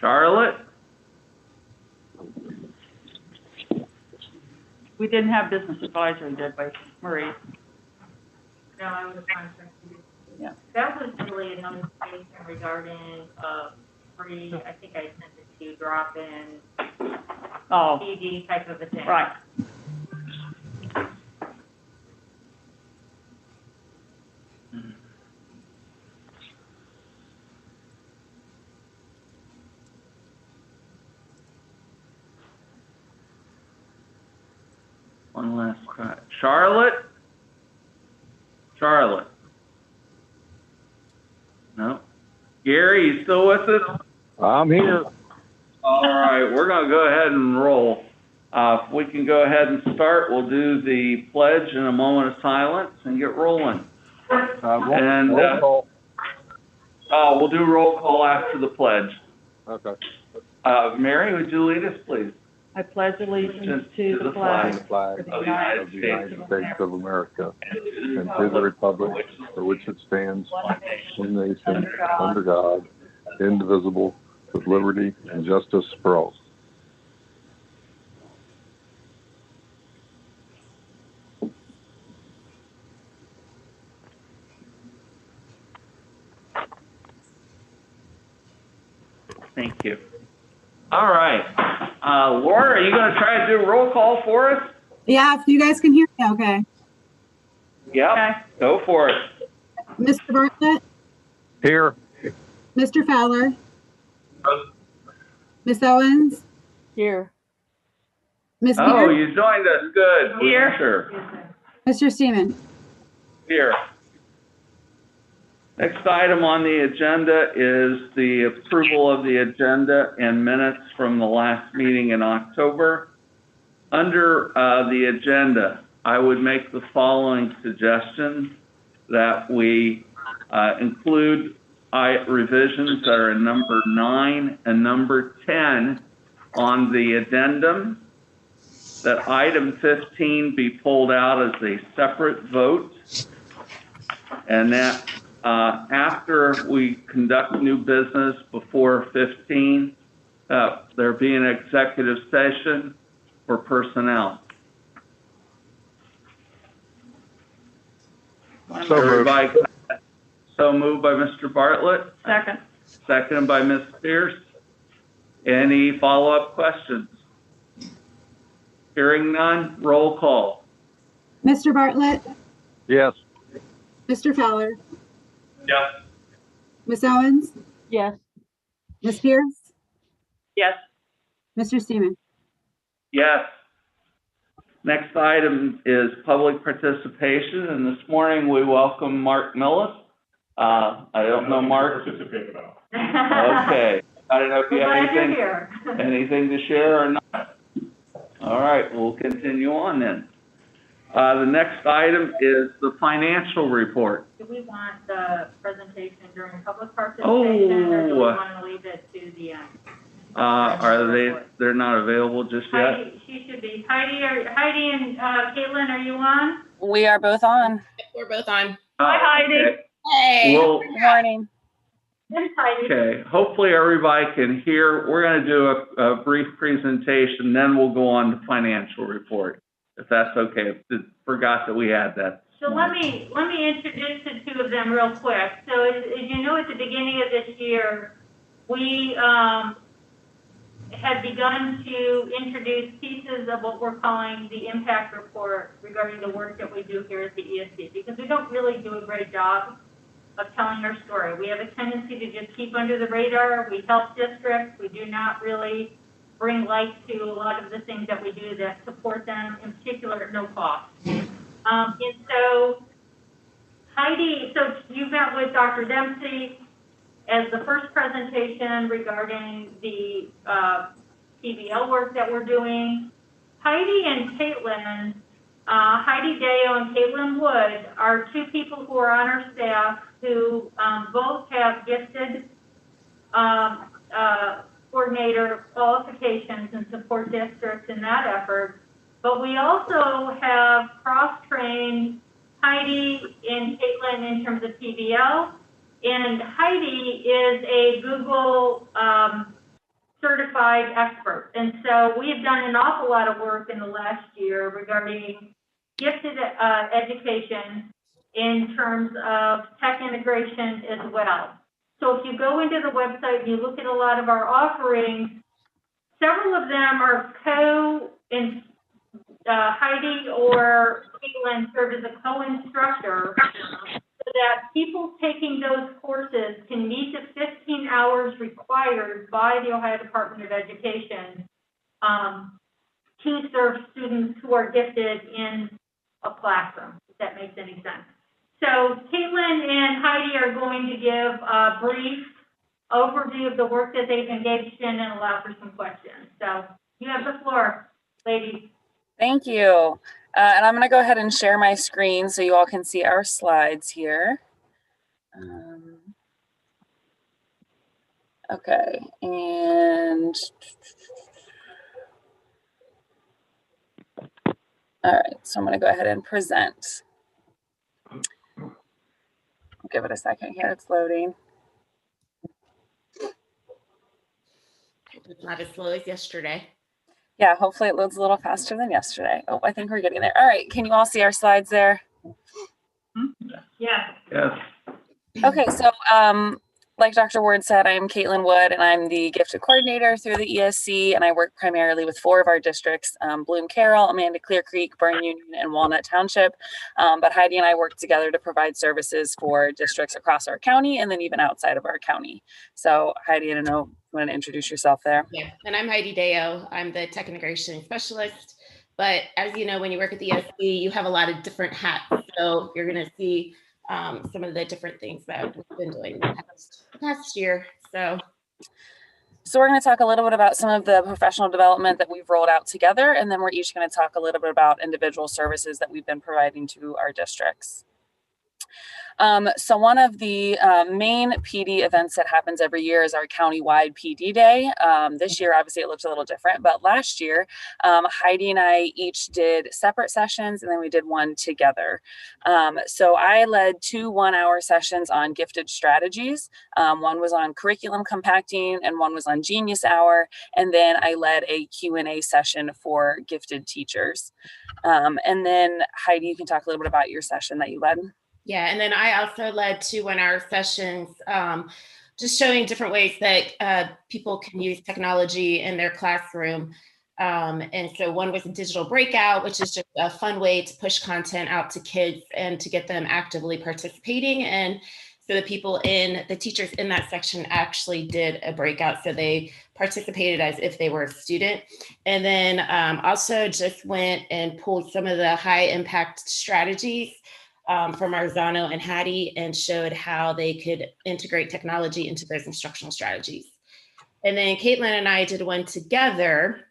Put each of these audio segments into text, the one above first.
Charlotte? We didn't have business advisory, did we, Marie? No, I was contacting you. Yeah. That was really a notification regarding, free, I think I sent it to you, drop-in Oh, TV type of a thing. right. One last try. Charlotte? Charlotte? No? Gary, you still with us? I'm here. All right, we're going to go ahead and roll. If we can go ahead and start, we'll do the pledge in a moment of silence and get rolling. And Roll we'll do roll call after the pledge. call. Okay. Mary, would you lead us, please? I pledge allegiance to the The flag flag of the of United the United States of America and to the republic for which it stands, one nation, under God, indivisible, with liberty and justice for all. Thank you. All right. Laura, are you going to try to do a roll call for us? Yeah, if you guys can hear me, okay. Yep. Okay. Go for it. Mr. Bartlett, Here. Mr. Fowler, Miss Owens, Here. Miss Oh, Beard, you joined us. Good. Here. Sure. Mr. Steeman. Here. Next item on the agenda is the approval of the agenda and minutes from the last meeting in October. Under the agenda, I would make the following suggestion that we include revisions that are in number 9 and number 10 on the addendum, that item 15 be pulled out as a separate vote, and that after we conduct new business before 15, there be an executive session for personnel. So moved by Mr. Bartlett. Second. Seconded by Ms. Pierce. Any follow-up questions? Hearing none, roll call. Mr. Bartlett, Yes. Mr. Fowler, Yes. Miss Owens, Yes. Miss Pierce, Yes. Mr. Steeman. Yes. Next item is public participation, and this morning we welcome Mark Millis. I don't know Mark. Okay. I don't know if you have anything to share or not. All right, we'll continue on then. The next item is the financial report. Do we want the presentation during public participation, or do we want to leave it to the end? They're not available just yet? Heidi, she should be. Heidi and Caitlin, are you on? We are both on. We're both on. Hi, Heidi. Okay. Hey. Well, Good morning. Yes, Heidi. okay, hopefully everybody can hear. We're going to do a brief presentation, then we'll go on to financial report, if that's okay. I forgot that we had that. So let me introduce the two of them real quick. So as you know, at the beginning of this year, we had begun to introduce pieces of what we're calling the impact report regarding the work that we do here at the ESC, because we don't really do a great job of telling our story. We have a tendency to just keep under the radar. We help districts. We do not really bring light to a lot of the things that we do that support them, in particular at no cost. And so Heidi, so you met with Dr. Dempsey as the first presentation regarding the PBL work that we're doing. Heidi and Caitlin, Heidi Deo and Caitlin Wood are two people who are on our staff who both have gifted coordinator qualifications and support districts in that effort. But we also have cross-trained Heidi and Caitlin in terms of PBL. And Heidi is a Google certified experts. And so we have done an awful lot of work in the last year regarding gifted education in terms of tech integration as well. So if you go into the website and you look at a lot of our offerings, several of them are Heidi or Caitlin serve as a co-instructor so that people taking those courses can meet the 15 hours required by the Ohio Department of Education to serve students who are gifted in a classroom, if that makes any sense. So Caitlin and Heidi are going to give a brief overview of the work that they've engaged in and allow for some questions. So you have the floor, ladies. Thank you. And I'm going to go ahead and share my screen so you all can see our slides here. Okay, and all right, so I'm going to go ahead and present. I'll give it a second here, it's loading. It's not as slow as yesterday. Yeah, hopefully it loads a little faster than yesterday. Oh, I think we're getting there. All right, can you all see our slides there? Yeah. Yes. Okay, so like Dr. Ward said, I'm Caitlin Wood, and I'm the gifted coordinator through the ESC, and I work primarily with 4 of our districts, Bloom Carroll, Amanda Clear Creek, Burn Union, and Walnut Township. But Heidi and I work together to provide services for districts across our county and then even outside of our county. So Heidi, I don't know, you want to introduce yourself there? Yeah, and I'm Heidi Deo. I'm the tech integration specialist. But as you know, when you work at the ESC, you have a lot of different hats. So you're going to see some of the different things that we've been doing the past year. So we're going to talk a little bit about some of the professional development that we've rolled out together, and then we're each going to talk a little bit about individual services that we've been providing to our districts. So one of the main PD events that happens every year is our countywide PD Day. This year, obviously, it looks a little different, but last year, Heidi and I each did separate sessions, and then we did one together. So I led 2 one-hour sessions on gifted strategies. One was on curriculum compacting, and one was on Genius Hour, and then I led a Q&A session for gifted teachers. And then Heidi, you can talk a little bit about your session that you led. yeah, and then I also led 2 one-hour sessions, just showing different ways that people can use technology in their classroom. And so one was a digital breakout, which is just a fun way to push content out to kids and to get them actively participating. And so the teachers in that section actually did a breakout. So they participated as if they were a student. And then also just went and pulled some of the high impact strategies from Arzano and Hattie and showed how they could integrate technology into those instructional strategies. And then Caitlin and I did one together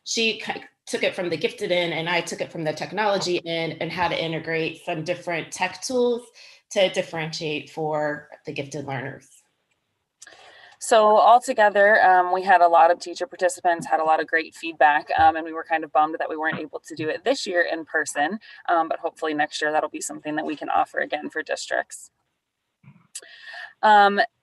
she took it from the gifted end and I took it from the technology end and how to integrate some different tech tools to differentiate for the gifted learners. So altogether, we had a lot of teacher participants, had a lot of great feedback, and we were kind of bummed that we weren't able to do it this year in person, but hopefully next year that'll be something that we can offer again for districts.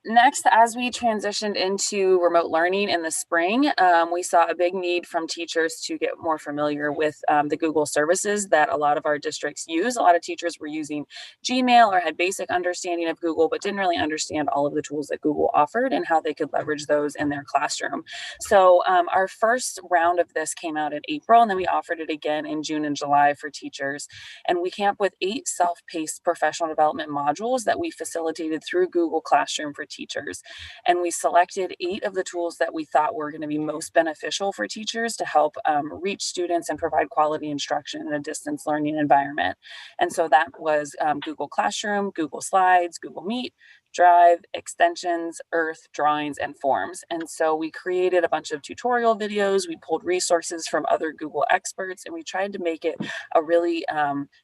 Next, as we transitioned into remote learning in the spring, we saw a big need from teachers to get more familiar with the Google services that a lot of our districts use. A lot of teachers were using Gmail or had basic understanding of Google, but didn't really understand all of the tools that Google offered and how they could leverage those in their classroom. So our first round of this came out in April, and then we offered it again in June and July for teachers. And we came up with 8 self-paced professional development modules that we facilitated through Google Classroom for teachers. And we selected 8 of the tools that we thought were going to be most beneficial for teachers to help reach students and provide quality instruction in a distance learning environment. And so that was Google Classroom, Google Slides, Google Meet, Drive, Extensions, Earth, Drawings, and Forms. And so we created a bunch of tutorial videos, we pulled resources from other Google experts, and we tried to make it a really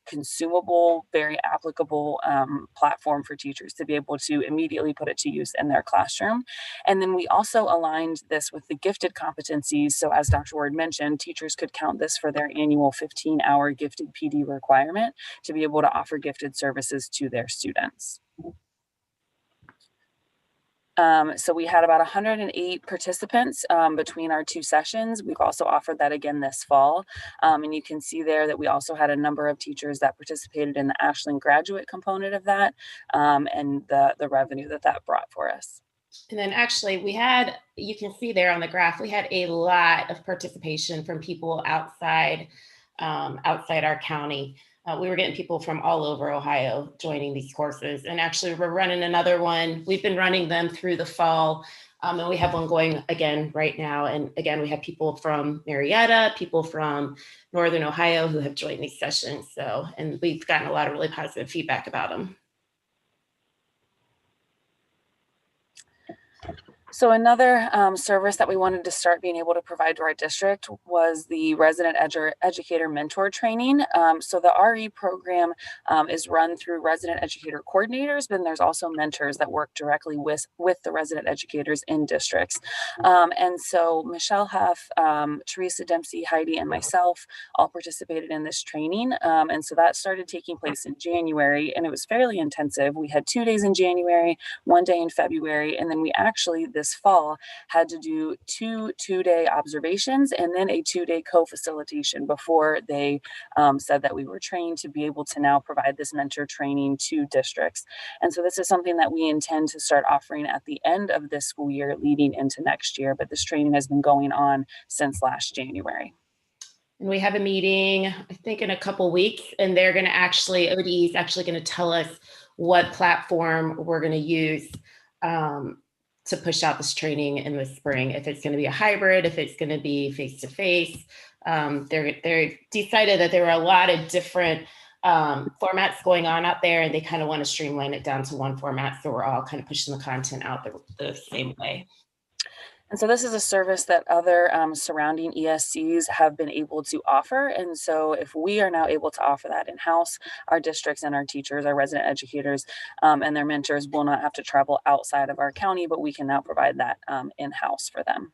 consumable, very applicable platform for teachers to be able to immediately put it to use in their classroom. And then we also aligned this with the gifted competencies. So as Dr. Ward mentioned, teachers could count this for their annual 15-hour gifted PD requirement to be able to offer gifted services to their students. So we had about 108 participants between our two sessions. We've also offered that again this fall. And you can see there that we also had a number of teachers that participated in the Ashland graduate component of that, and the revenue that brought for us. And then actually we had, you can see there on the graph, we had a lot of participation from people outside our county. We were getting people from all over Ohio joining these courses. And actually we're running another one. We've been running them through the fall. And we have one going again right now. And again, we have people from Marietta, people from Northern Ohio who have joined these sessions. So, and we've gotten a lot of really positive feedback about them. So another service that we wanted to start being able to provide to our district was the resident educator mentor training. So the RE program is run through resident educator coordinators, but then there's also mentors that work directly with the resident educators in districts. And so Michelle Huff, Teresa Dempsey, Heidi, and myself all participated in this training. And so that started taking place in January, and it was fairly intensive. We had 2 days in January, 1 day in February, and then we actually this fall had to do two-day observations and then a 2-day co-facilitation before they said that we were trained to be able to now provide this mentor training to districts. And so this is something that we intend to start offering at the end of this school year leading into next year, but this training has been going on since last January. And we have a meeting, I think in a couple weeks, and they're going to actually, ODE is actually going to tell us what platform we're going to use to push out this training in the spring. If it's going to be a hybrid, if it's going to be face-to-face. They decided that there were a lot of different formats going on out there, and they kind of want to streamline it down to one format. So we're all kind of pushing the content out the same way. And so this is a service that other surrounding ESCs have been able to offer. And so if we are now able to offer that in-house, our districts and our teachers, our resident educators, and their mentors will not have to travel outside of our county, but we can now provide that in-house for them.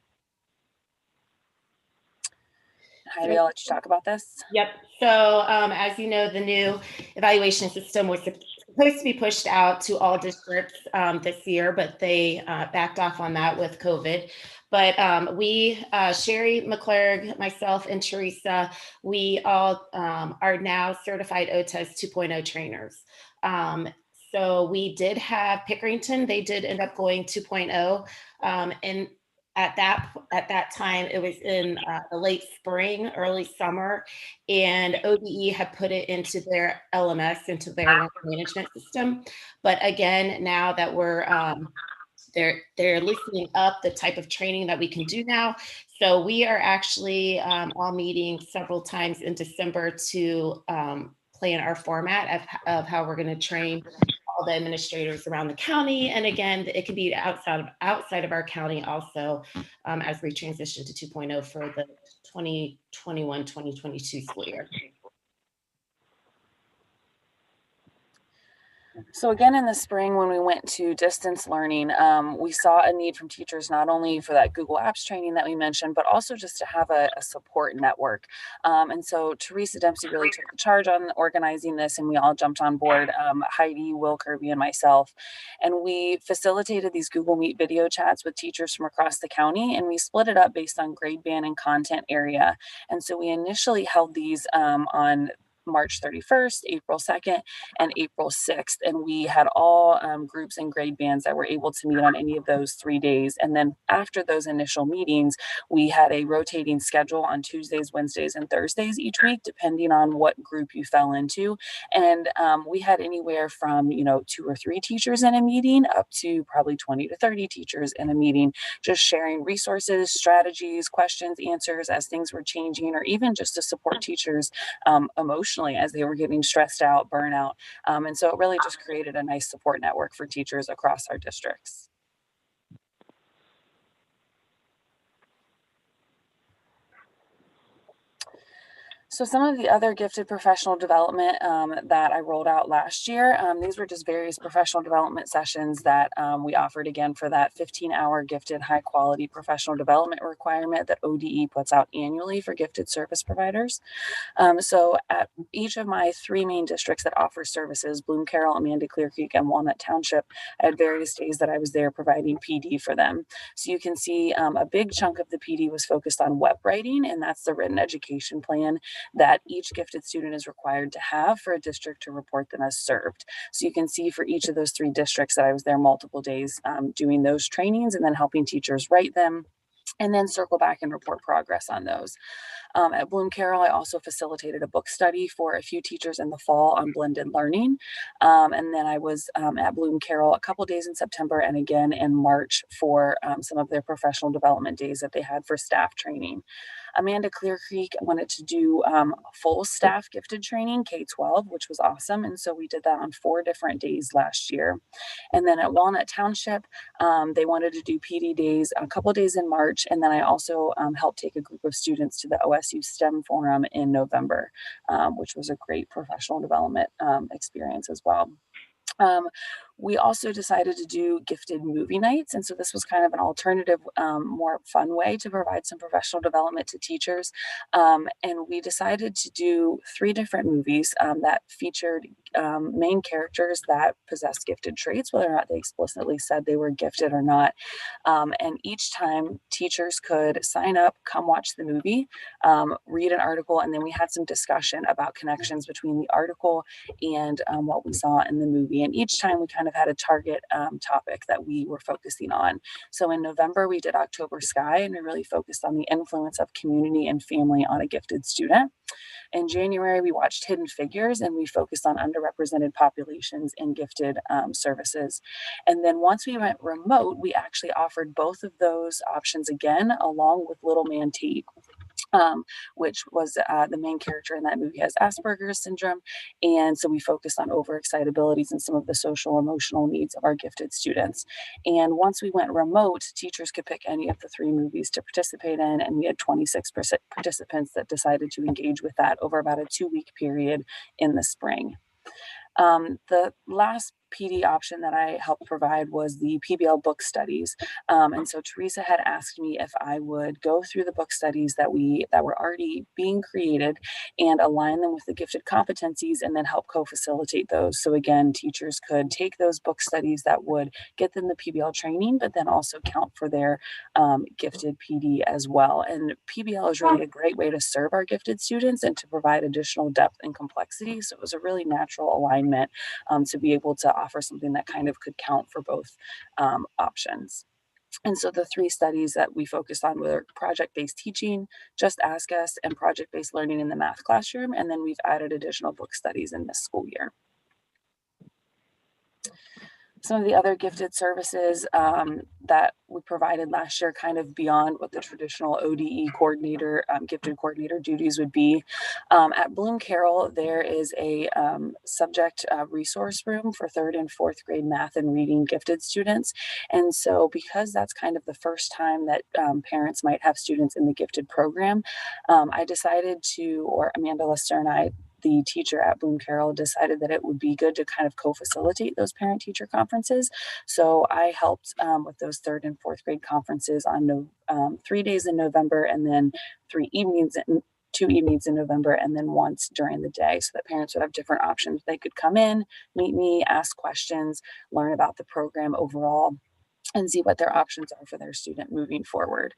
Heidi, I'll let you talk about this. Yep. So as you know, the new evaluation system was supposed to be pushed out to all districts this year, but they backed off on that with COVID. But we, Sherry McClurg, myself, and Teresa, we all are now certified OTES 2.0 trainers. So we did have Pickerington. They did end up going 2.0. And at that time, it was in the late spring, early summer, and ODE had put it into their LMS, into their management system. But again, now that we're they're loosening up the type of training that we can do now. So we are actually all meeting several times in December to plan our format of how we're going to train all the administrators around the county. And again, it can be outside of our county also as we transition to 2.0 for the 2021-2022 school year. So again, in the spring, when we went to distance learning, we saw a need from teachers, not only for that Google Apps training that we mentioned, but also just to have a support network. And so Teresa Dempsey really took the charge on organizing this, and we all jumped on board, Heidi, Will Kirby, and myself. And we facilitated these Google Meet video chats with teachers from across the county, and we split it up based on grade band and content area. And so we initially held these on March 31st, April 2nd, and April 6th. And we had all groups and grade bands that were able to meet on any of those 3 days. And then after those initial meetings, we had a rotating schedule on Tuesdays, Wednesdays, and Thursdays each week, depending on what group you fell into. And we had anywhere from, 2 or 3 teachers in a meeting up to probably 20 to 30 teachers in a meeting, just sharing resources, strategies, questions, answers as things were changing, or even just to support teachers emotionally as they were getting stressed out, burnout. And so it really just created a nice support network for teachers across our districts. So some of the other gifted professional development that I rolled out last year, these were just various professional development sessions that we offered again for that 15-hour gifted high quality professional development requirement that ODE puts out annually for gifted service providers. So at each of my three main districts that offer services, Bloom Carroll, Amanda Clear Creek, and Walnut Township, I had various days that I was there providing PD for them. So you can see a big chunk of the PD was focused on web writing, and that's the written education plan that each gifted student is required to have for a district to report them as served. So you can see for each of those three districts that I was there multiple days doing those trainings and then helping teachers write them, and then circle back and report progress on those. At Bloom Carroll, I also facilitated a book study for a few teachers in the fall on blended learning. And then I was at Bloom Carroll a couple days in September and again in March for some of their professional development days that they had for staff training. Amanda Clear Creek wanted to do full staff gifted training, K-12, which was awesome. And so we did that on 4 different days last year. And then at Walnut Township, they wanted to do PD days a couple days in March. And then I also helped take a group of students to the OSU STEM Forum in November, which was a great professional development experience as well. We also decided to do gifted movie nights. And so this was kind of an alternative, more fun way to provide some professional development to teachers. And we decided to do 3 different movies that featured main characters that possess gifted traits, whether or not they explicitly said they were gifted or not. And each time teachers could sign up, come watch the movie, read an article, and then we had some discussion about connections between the article and what we saw in the movie. And each time we kind of had a target topic that we were focusing on. So in November, we did October Sky, and we really focused on the influence of community and family on a gifted student. In January, we watched Hidden Figures, and we focused on underrepresented populations in gifted services. And then once we went remote, we actually offered both of those options again, along with Little Man Tate. Which was the main character in that movie has Asperger's syndrome. And so we focused on overexcitabilities and some of the social emotional needs of our gifted students. And once we went remote, teachers could pick any of the 3 movies to participate in. And we had 26 participants that decided to engage with that over about a 2-week period in the spring. The last PD option that I helped provide was the PBL book studies. And so Teresa had asked me if I would go through the book studies that were already being created and align them with the gifted competencies and then help co-facilitate those. So again, teachers could take those book studies that would get them the PBL training, but then also count for their gifted PD as well. And PBL is really a great way to serve our gifted students and to provide additional depth and complexity. So it was a really natural alignment to be able to offer something that kind of could count for both options. And so the 3 studies that we focused on were project-based teaching, Just Ask Us, and project-based learning in the math classroom. And then we've added additional book studies in this school year. Some of the other gifted services that we provided last year, kind of beyond what the traditional ODE coordinator, gifted coordinator duties would be. At Bloom Carroll, there is a subject resource room for 3rd and 4th grade math and reading gifted students. And so because that's kind of the first time that parents might have students in the gifted program, I decided to, or Amanda Lester and I, the teacher at Bloom Carroll, decided that it would be good to kind of co-facilitate those parent-teacher conferences. So I helped with those 3rd and 4th grade conferences on 3 days in November, and then 2 evenings in November, and then once during the day, so that parents would have different options. They could come in, meet me, ask questions, learn about the program overall, and see what their options are for their student moving forward.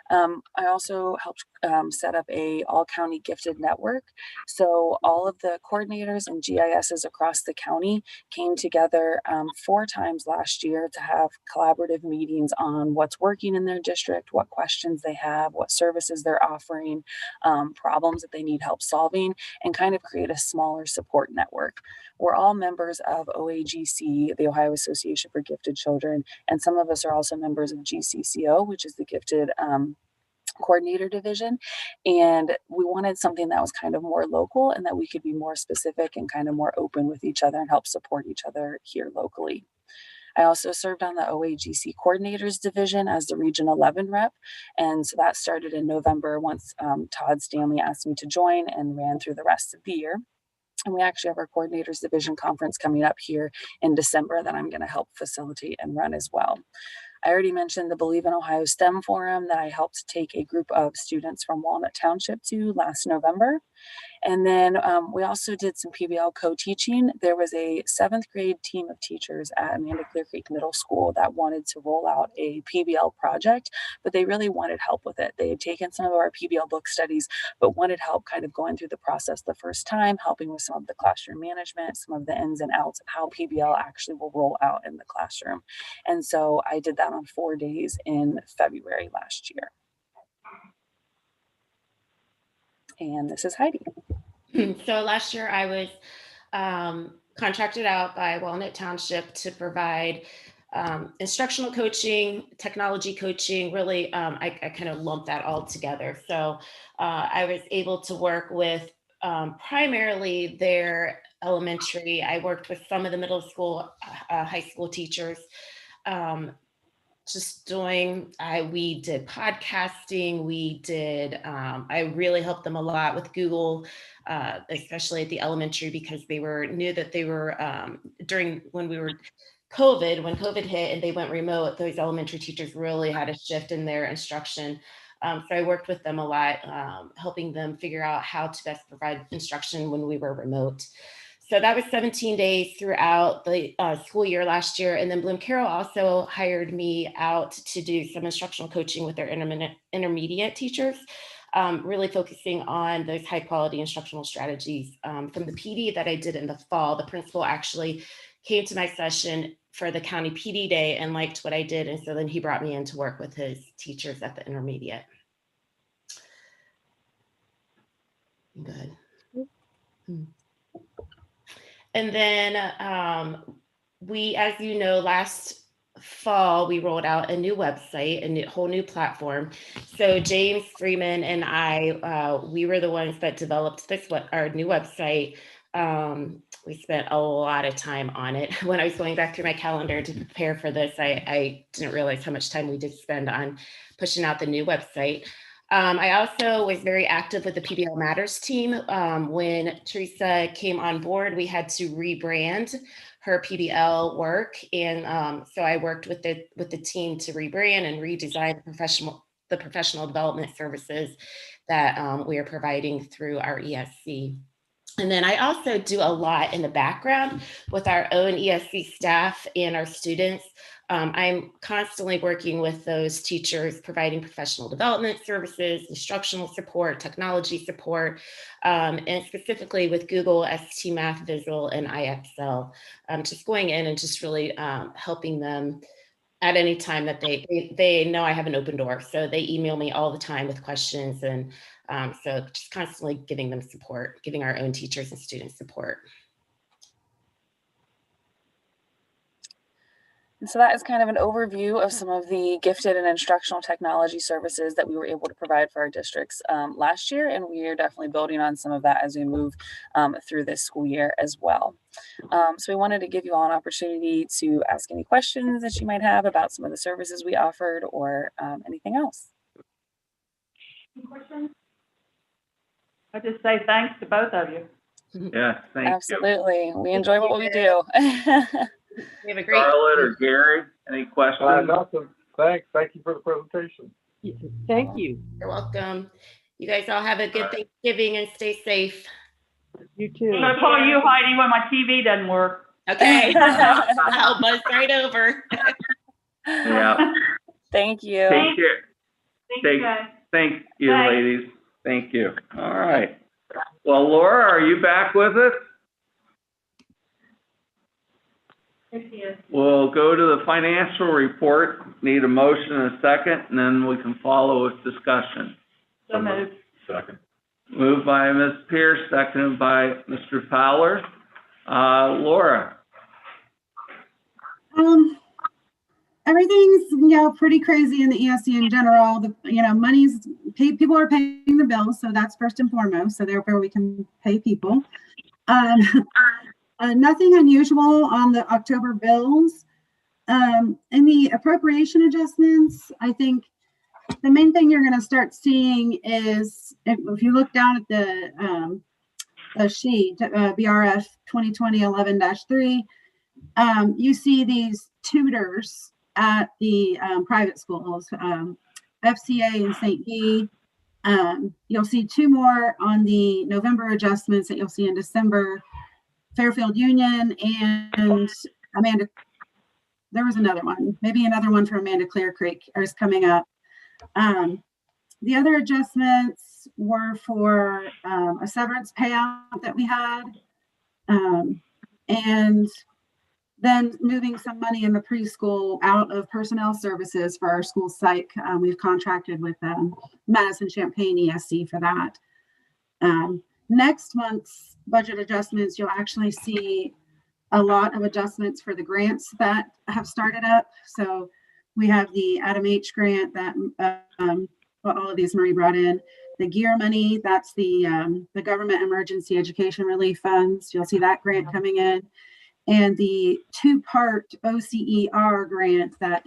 I also helped set up a all-county gifted network. So all of the coordinators and GISs across the county came together 4 times last year to have collaborative meetings on what's working in their district, what questions they have, what services they're offering, problems that they need help solving, and kind of create a smaller support network. We're all members of OAGC, the Ohio Association for Gifted Children, and some of us are also members of GCCO, which is the Gifted Coordinator Division. And we wanted something that was kind of more local and that we could be more specific and kind of more open with each other and help support each other here locally. I also served on the OAGC Coordinators Division as the Region 11 rep. And so that started in November once Todd Stanley asked me to join, and ran through the rest of the year. And we actually have our Coordinators Division Conference coming up here in December that I'm going to help facilitate and run as well. I already mentioned the Believe in Ohio STEM Forum that I helped take a group of students from Walnut Township to last November. And then we also did some PBL co-teaching. There was a 7th grade team of teachers at Amanda Clear Creek Middle School that wanted to roll out a PBL project, but they really wanted help with it. They had taken some of our PBL book studies, but wanted help kind of going through the process the first time, helping with some of the classroom management, some of the ins and outs of how PBL actually will roll out in the classroom. And so I did that on 4 days in February last year. And this is Heidi. So last year I was contracted out by Walnut Township to provide instructional coaching, technology coaching, really, I kind of lumped that all together. So I was able to work with primarily their elementary. I worked with some of the middle school, high school teachers. Just doing, we did podcasting, we did, I really helped them a lot with Google, especially at the elementary, because they knew that they were, when COVID hit and they went remote, those elementary teachers really had a shift in their instruction. So I worked with them a lot, helping them figure out how to best provide instruction when we were remote. So that was 17 days throughout the school year last year. And then Bloom Carroll also hired me out to do some instructional coaching with their intermediate teachers, really focusing on those high quality instructional strategies. From the PD that I did in the fall, the principal actually came to my session for the county PD day and liked what I did. And so then he brought me in to work with his teachers at the intermediate. Good. And then we, as you know, last fall, we rolled out a new website, a whole new platform. So James Freeman and I, we were the ones that developed our new website. We spent a lot of time on it. When I was going back through my calendar to prepare for this, I didn't realize how much time we did spend on pushing out the new website. I also was very active with the PBL Matters team. When Teresa came on board, we had to rebrand her PBL work. And so I worked with the team to rebrand and redesign the professional development services that we are providing through our ESC. And then I also do a lot in the background with our own ESC staff and our students. I'm constantly working with those teachers, providing professional development services, instructional support, technology support, and specifically with Google, ST Math, Visual, and IXL. Just going in and just really helping them at any time that they know I have an open door. So they email me all the time with questions. And so just constantly giving them support, giving our own teachers and students support. And so that is kind of an overview of some of the gifted and instructional technology services that we were able to provide for our districts last year. And we are definitely building on some of that as we move through this school year as well. So we wanted to give you all an opportunity to ask any questions that you might have about some of the services we offered or anything else. Any questions? I just say thanks to both of you. Yes, thank you. Absolutely. We enjoy what we do. We have a great Charlotte or Gary, any questions? Nothing. Thank you for the presentation. Thank you. You're welcome. You guys all have a good Thanksgiving and stay safe. You too. I'll call you, Heidi, when my TV doesn't work. Okay. I'll buzz right over. Yeah. Thank you. Take care. Thank you, guys. Thank you, Bye. ladies. Thank you. All right. Well, Laura, are you back with us? There she is. We'll go to the financial report. Need a motion and a second, and then we can follow with discussion. So moved. Second. Moved by Ms. Pierce, seconded by Mr. Fowler. Laura? Everything's, pretty crazy in the ESC in general. Money's paid, people are paying the bills. So that's first and foremost. So therefore we can pay people. Nothing unusual on the October bills. In the appropriation adjustments, I think the main thing you're going to start seeing is if you look down at the sheet, BRF 2020-11-3, you see these tutors at the private schools, FCA and St. B. You'll see 2 more on the November adjustments that you'll see in December, Fairfield Union and Amanda. There was another one, maybe another one for Amanda Clear Creek is coming up. The other adjustments were for a severance payout that we had, and then moving some money in the preschool out of personnel services for our school psych. We've contracted with Madison Champaign ESC for that. Next month's budget adjustments, you'll actually see a lot of adjustments for the grants that have started up. So we have the Adam H grant that all of these Marie brought in. The GEAR money, that's the Government Emergency Education Relief Funds. You'll see that grant coming in. And the 2-part OCER grant that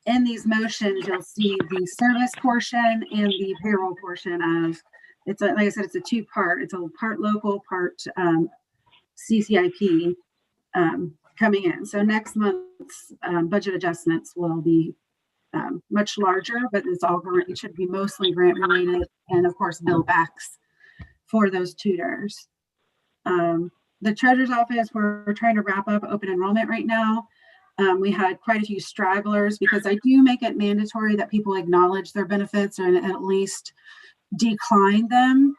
in these motions, you'll see the service portion and the payroll portion of, like I said, it's a 2-part. It's a part local, part CCIP coming in. So next month's budget adjustments will be much larger, but it should be mostly grant related, and of course bill backs for those tutors. The treasurer's office, we're trying to wrap up open enrollment right now. We had quite a few stragglers because I do make it mandatory that people acknowledge their benefits or at least decline them.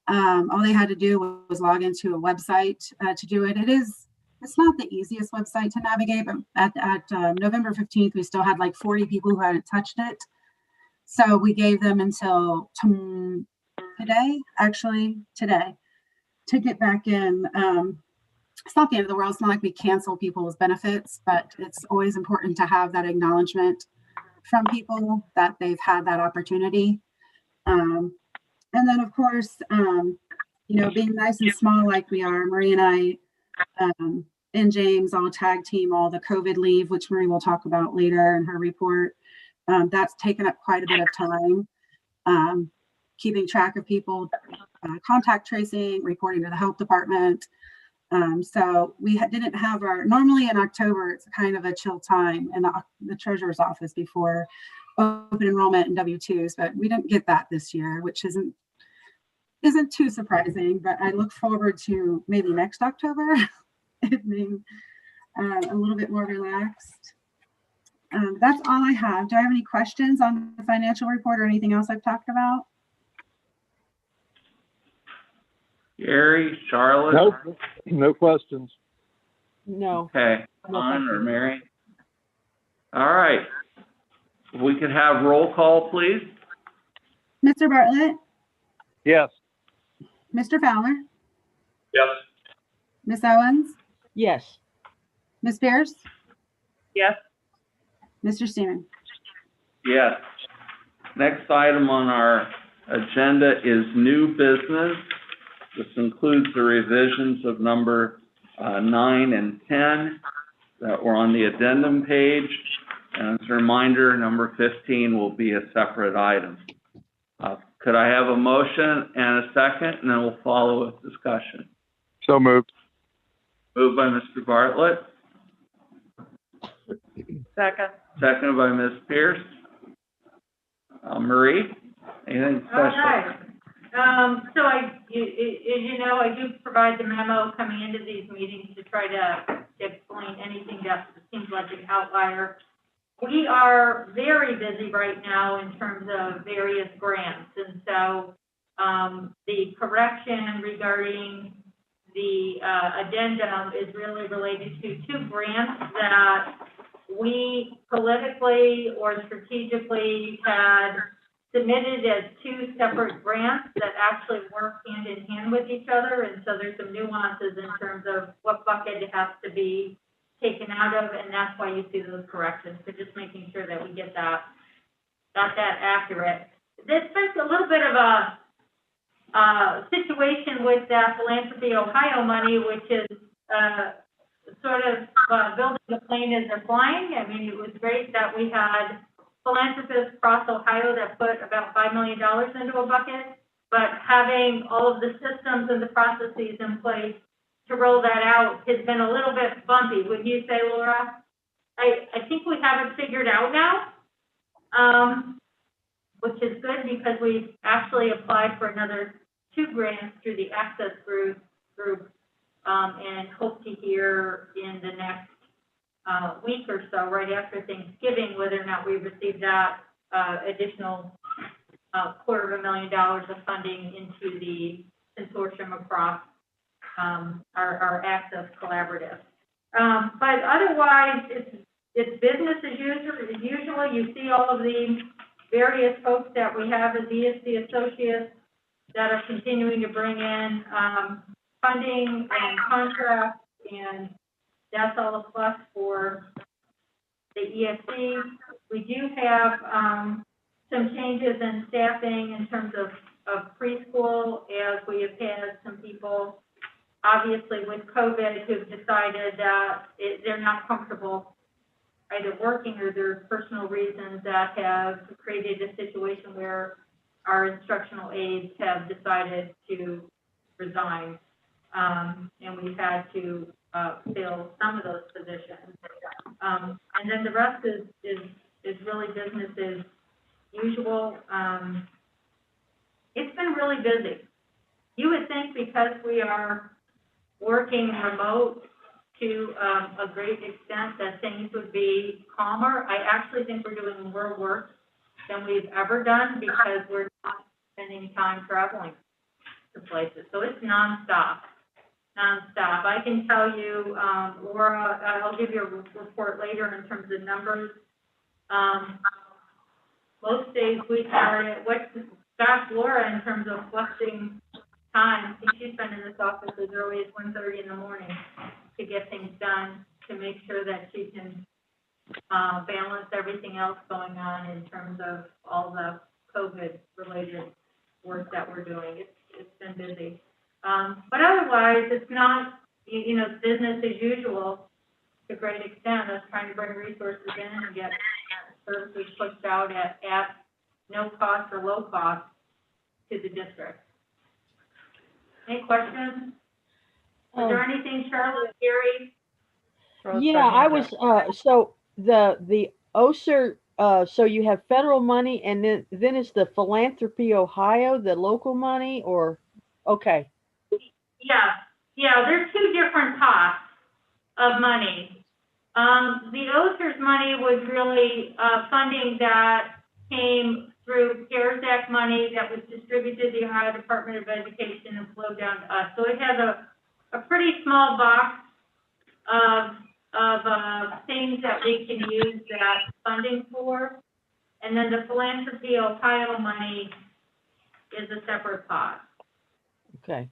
All they had to do was log into a website to do it. It's not the easiest website to navigate, but at November 15th, we still had like 40 people who hadn't touched it. So we gave them until today, to get back in. It's not the end of the world. It's not like we cancel people's benefits, but it's always important to have that acknowledgement from people that they've had that opportunity. And then of course, being nice and small like we are, Marie and I, and James all tag team all the COVID leave, which Marie will talk about later in her report. That's taken up quite a bit of time, keeping track of people, contact tracing, reporting to the health department. So we didn't have normally in October, it's kind of a chill time in the treasurer's office before open enrollment and W-2s, but we didn't get that this year, which isn't too surprising, but I look forward to maybe next October it being a little bit more relaxed. That's all I have. Do I have any questions on the financial report or anything else I've talked about? Gary, Charlotte? Nope, no questions. No. Okay, Don or Mary? All right. If we could have roll call, please. Mr. Bartlett? Yes. Mr. Fowler? Yes. Ms. Owens? Yes. Ms. Pierce? Yes. Mr. Steeman? Yes. Next item on our agenda is new business. This includes the revisions of number 9 and 10 that were on the addendum page. And as a reminder, number 15 will be a separate item. Could I have a motion and a second, and then we'll follow with discussion. So moved. Moved by Mr. Bartlett, Second. seconded by Ms. Pierce. Marie, anything special? All right. So as you know, I do provide the memo coming into these meetings to try to explain anything that seems like an outlier. We are very busy right now in terms of various grants, and so the correction regarding the addendum is really related to 2 grants that we politically or strategically had submitted as 2 separate grants that actually work hand in hand with each other, and so there's some nuances in terms of what bucket it has to be taken out of, and that's why you see those corrections. So just making sure that we got that accurate. This is a little bit of a situation with that Philanthropy Ohio money, which is sort of building the plane as they're flying. I mean, it was great that we had philanthropists across Ohio that put about $5 million into a bucket, but having all of the systems and the processes in place to roll that out has been a little bit bumpy. Would you say, Laura? I think we have it figured out now, which is good because we've actually applied for another 2 grants through the Access Group, and hope to hear in the next week or so, right after Thanksgiving, whether or not we receive that additional $250,000 of funding into the consortium across our Access Collaborative. But otherwise, it's business as usual. You see all of the various folks that we have as ESC associates that are continuing to bring in funding and contracts, and that's all a plus for the ESC. We do have some changes in staffing in terms of preschool, as we have had some people, obviously with COVID, who've decided that they're not comfortable either working or there's personal reasons that have created a situation where our instructional aides have decided to resign. And we've had to fill some of those positions. And then the rest is really business as usual. It's been really busy. You would think because we are working remote to a great extent that things would be calmer. I actually think we're doing more work than we've ever done because we're not spending time traveling to places. So it's nonstop. I can tell you, Laura, I'll give you a report later in terms of numbers. Most days we started, Laura, in terms of flexing time, I think she's been in this office as early as 1:30 in the morning to get things done, to make sure that she can balance everything else going on in terms of all the COVID-related work that we're doing. It's been busy. But otherwise, it's not, it's business as usual to a great extent of trying to bring resources in and get services pushed out at no cost or low cost to the district. Any questions? Is there anything, Charlotte, Gary? Yeah, I was, so the OSER, so you have federal money and then it's the Philanthropy Ohio, the local money, or, okay. Yeah, there's 2 different pots of money. The OSER's money was really funding that came through CARES Act money that was distributed to the Ohio Department of Education and flowed down to us. So it has a pretty small box of things that we can use that funding for. And then the Philanthropy Ohio money is a separate pot. Okay.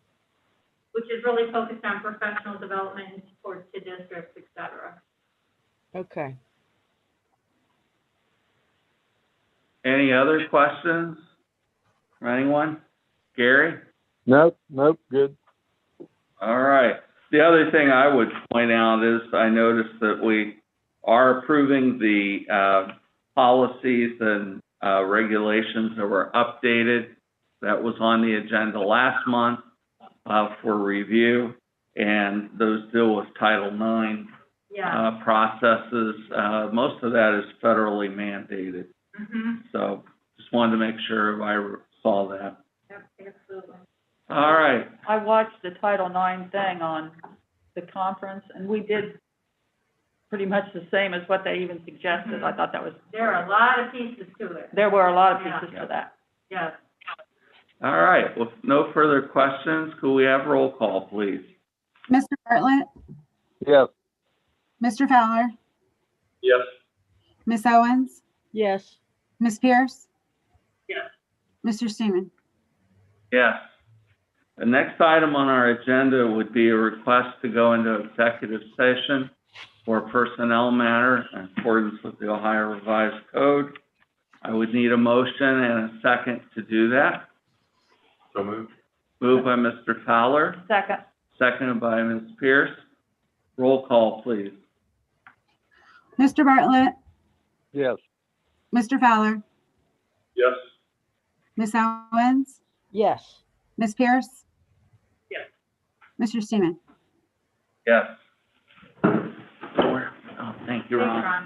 Which is really focused on professional development and support to districts, et cetera. Okay. Any other questions from anyone? Gary? Nope, good. All right. The other thing I would point out is I noticed that we are approving the policies and regulations that were updated. That was on the agenda last month for review, and those deal with Title IX processes. Most of that is federally mandated. So just wanted to make sure I saw that. Yep, absolutely. All right. I watched the Title IX thing on the conference, and we did pretty much the same as what they even suggested. I thought that was. There are a lot of pieces to it. There were a lot of pieces to that. Yes. All right. With no further questions, could we have roll call, please? Mr. Bartlett, Yes. Mr. Fowler, Yes. Miss Owens, Yes. Miss Pierce, Yes. Mr. Seaman. Yes. The next item on our agenda would be a request to go into executive session for a personnel matter in accordance with the Ohio Revised Code. I would need a motion and a second to do that. So moved. Moved by Mr. Fowler, Second. seconded by Ms. Pierce. Roll call, please. Mr. Bartlett, Yes. Mr. Fowler, Yes. Miss Owens, Yes. Miss Pierce, Yes. Mr. Steeman. Yes. Oh, thank you, Thanks, Ron. Ron.